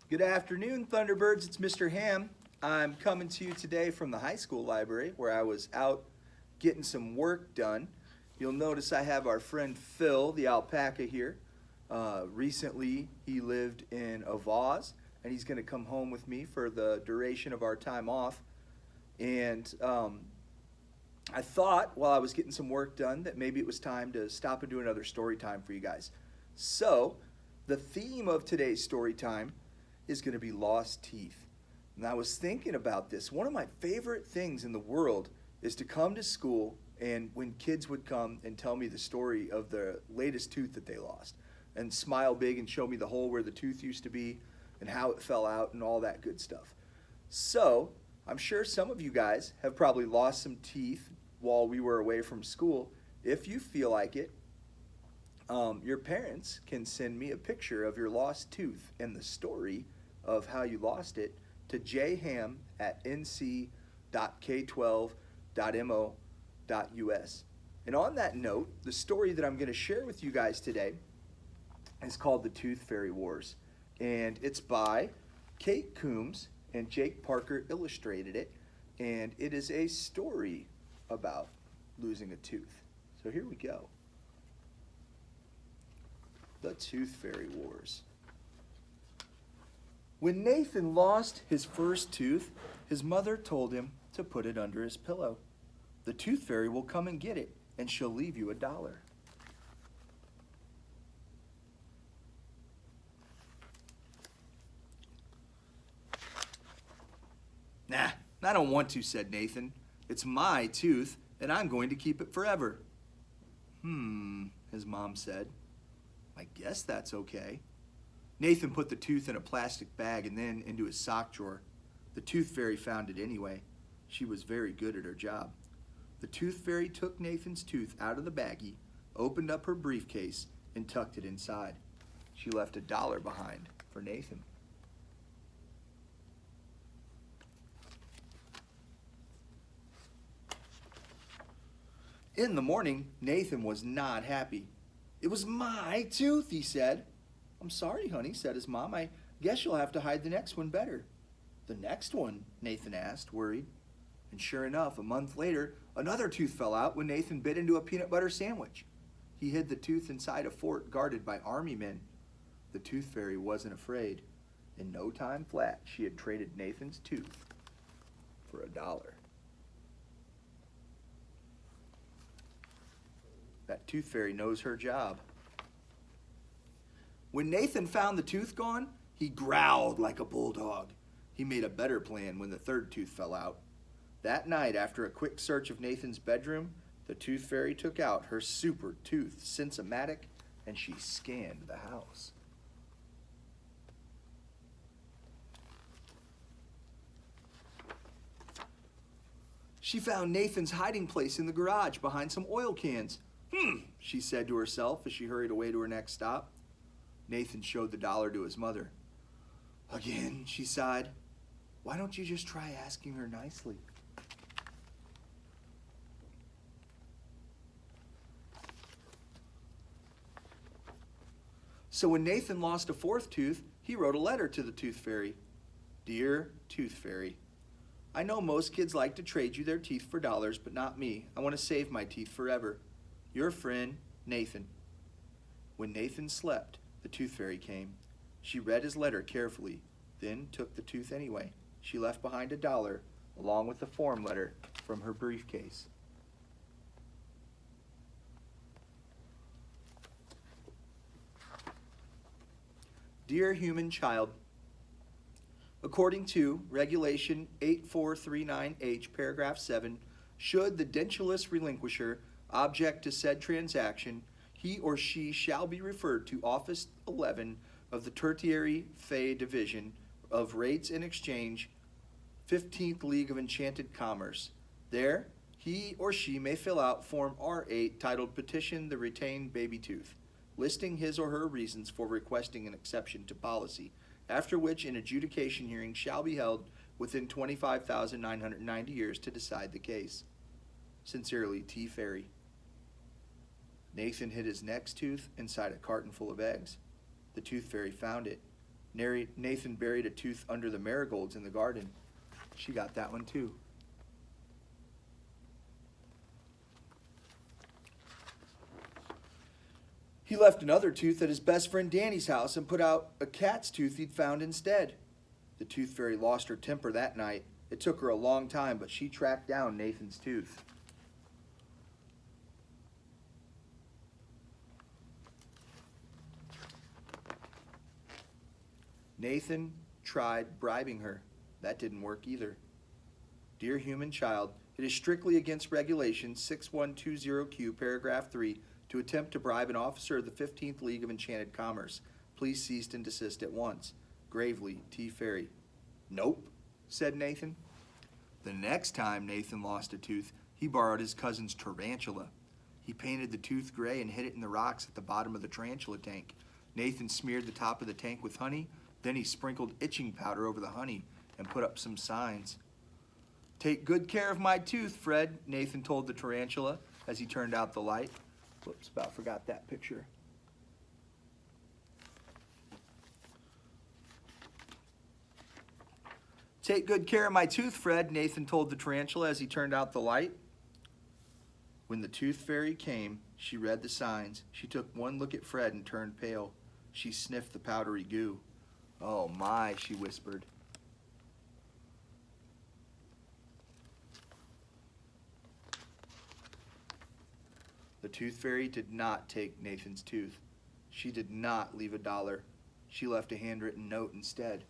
Good afternoon, Thunderbirds. It's Mr. Ham. I'm coming to you today from the high school library where I was out getting some work done. You'll notice I have our friend Phil, the alpaca, here. Recently, he lived in Avaz, and he's going to come home with me for the duration of our time off. And I thought while I was getting some work done that maybe it was time to stop and do another story time for you guys. So, the theme of today's story time is going to be lost teeth. And I was thinking about this. One of my favorite things in the world is to come to school and when kids would come and tell me the story of the latest tooth that they lost and smile big and show me the hole where the tooth used to be and how it fell out and all that good stuff. So, I'm sure some of you guys have probably lost some teeth while we were away from school. If you feel like it, your parents can send me a picture of your lost tooth and the story of how you lost it to jham@nc.k12.mo.us. And on that note, the story that I'm going to share with you guys today is called The Tooth Fairy Wars. And it's by Kate Coombs, and Jake Parker illustrated it. And it is a story about losing a tooth. So here we go. The Tooth Fairy Wars. When Nathan lost his first tooth, his mother told him to put it under his pillow. The Tooth Fairy will come and get it, and she'll leave you $1. Nah, I don't want to, said Nathan. It's my tooth, and I'm going to keep it forever. His mom said. I guess that's okay. Nathan put the tooth in a plastic bag and then into his sock drawer. The Tooth Fairy found it anyway. She was very good at her job. The Tooth Fairy took Nathan's tooth out of the baggie, opened up her briefcase, and tucked it inside. She left $1 behind for Nathan. In the morning, Nathan was not happy. It was my tooth, he said. I'm sorry, honey, said his mom. I guess you'll have to hide the next one better. The next one? Nathan asked, worried. And sure enough, a month later, another tooth fell out when Nathan bit into a peanut butter sandwich. He hid the tooth inside a fort guarded by army men. The Tooth Fairy wasn't afraid. In no time flat, she had traded Nathan's tooth for $1. That Tooth Fairy knows her job. When Nathan found the tooth gone, he growled like a bulldog. He made a better plan when the third tooth fell out. That night, after a quick search of Nathan's bedroom, the Tooth Fairy took out her super tooth Sensomatic and she scanned the house. She found Nathan's hiding place in the garage behind some oil cans. She said to herself as she hurried away to her next stop. Nathan showed the $1 to his mother. Again, she sighed. Why don't you just try asking her nicely? So when Nathan lost a fourth tooth, he wrote a letter to the Tooth Fairy. Dear Tooth Fairy, I know most kids like to trade you their teeth for dollars, but not me. I want to save my teeth forever. Your friend, Nathan. When Nathan slept, the Tooth Fairy came. She read his letter carefully, then took the tooth anyway. She left behind $1, along with the form letter from her briefcase. Dear human child, according to Regulation 8439H, paragraph 7, should the dentulous relinquisher object to said transaction, he or she shall be referred to Office 11 of the Tertiary Fay Division of Rates and Exchange, 15th League of Enchanted Commerce. There, he or she may fill out Form R8 titled Petition the Retained Baby Tooth, listing his or her reasons for requesting an exception to policy, after which an adjudication hearing shall be held within 25,990 years to decide the case. Sincerely, T. Fairy. Nathan hid his next tooth inside a carton full of eggs. The Tooth Fairy found it. Nathan buried a tooth under the marigolds in the garden. She got that one too. He left another tooth at his best friend Danny's house and put out a cat's tooth he'd found instead. The tooth fairy lost her temper that night. It took her a long time, but she tracked down Nathan's tooth. Nathan tried bribing her. That didn't work either. Dear human child, it is strictly against regulation 6120Q, paragraph 3, to attempt to bribe an officer of the 15th League of Enchanted Commerce. Please cease and desist at once. Gravely, T. Fairy. Nope, said Nathan. The next time Nathan lost a tooth, he borrowed his cousin's tarantula. He painted the tooth gray and hid it in the rocks at the bottom of the tarantula tank. Nathan smeared the top of the tank with honey, then he sprinkled itching powder over the honey and put up some signs. Take good care of my tooth, Fred, Nathan told the tarantula as he turned out the light. Whoops, about forgot that picture. Take good care of my tooth, Fred, Nathan told the tarantula as he turned out the light. When the tooth fairy came, she read the signs. She took one look at Fred and turned pale. She sniffed the powdery goo. Oh my, she whispered. The tooth fairy did not take Nathan's tooth. She did not leave $1. She left a handwritten note instead.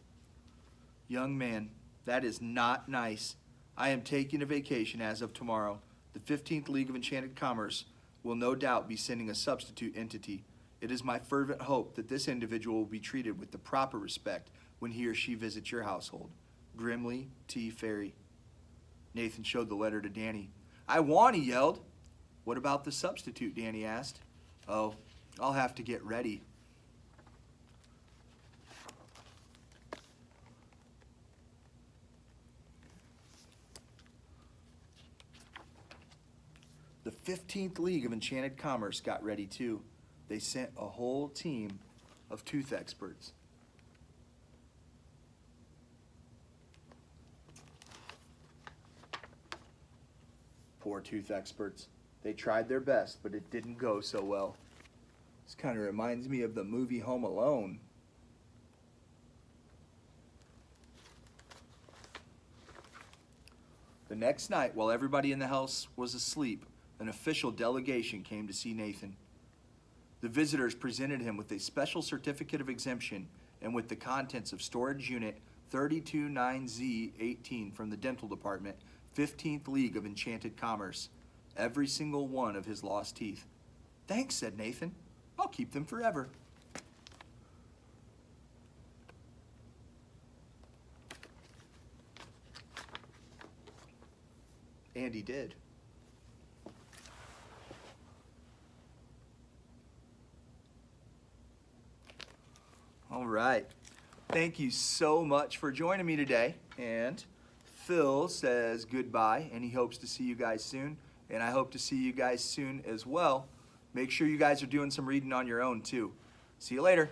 Young man, that is not nice. I am taking a vacation as of tomorrow. The 15th League of Enchanted Commerce will no doubt be sending a substitute entity. It is my fervent hope that this individual will be treated with the proper respect when he or she visits your household. Grimly, T. Fairy. Nathan showed the letter to Danny. I won, he yelled. What about the substitute, Danny asked. Oh, I'll have to get ready. The 15th League of Enchanted Commerce got ready too. They sent a whole team of tooth experts. Poor tooth experts. They tried their best, but it didn't go so well. This kind of reminds me of the movie Home Alone. The next night, while everybody in the house was asleep, an official delegation came to see Nathan. The visitors presented him with a special certificate of exemption and with the contents of storage unit 329Z18 from the dental department, 15th League of Enchanted Commerce. Every single one of his lost teeth. Thanks, said Nathan. I'll keep them forever. And he did. All right. Thank you so much for joining me today. And Phil says goodbye, and he hopes to see you guys soon. And I hope to see you guys soon as well. Make sure you guys are doing some reading on your own too. See you later.